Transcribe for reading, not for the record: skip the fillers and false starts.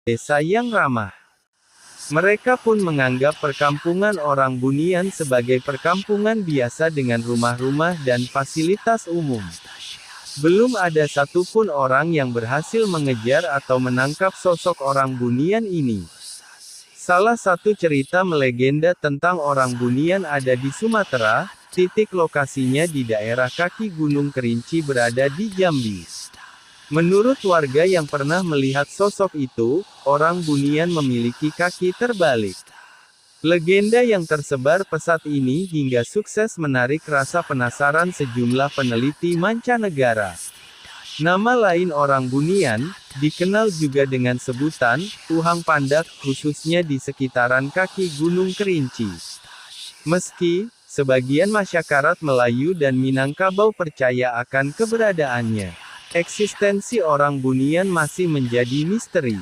desa yang ramah. Mereka pun menganggap perkampungan orang Bunian sebagai perkampungan biasa dengan rumah-rumah dan fasilitas umum. Belum ada satupun orang yang berhasil mengejar atau menangkap sosok orang Bunian ini. Salah satu cerita melegenda tentang orang Bunian ada di Sumatera, titik lokasinya di daerah kaki Gunung Kerinci berada di Jambi. Menurut warga yang pernah melihat sosok itu, orang Bunian memiliki kaki terbalik. Legenda yang tersebar pesat ini hingga sukses menarik rasa penasaran sejumlah peneliti mancanegara. Nama lain orang Bunian, dikenal juga dengan sebutan, Uhang Pandak, khususnya di sekitaran kaki Gunung Kerinci. Meski, sebagian masyarakat Melayu dan Minangkabau percaya akan keberadaannya, eksistensi orang Bunian masih menjadi misteri.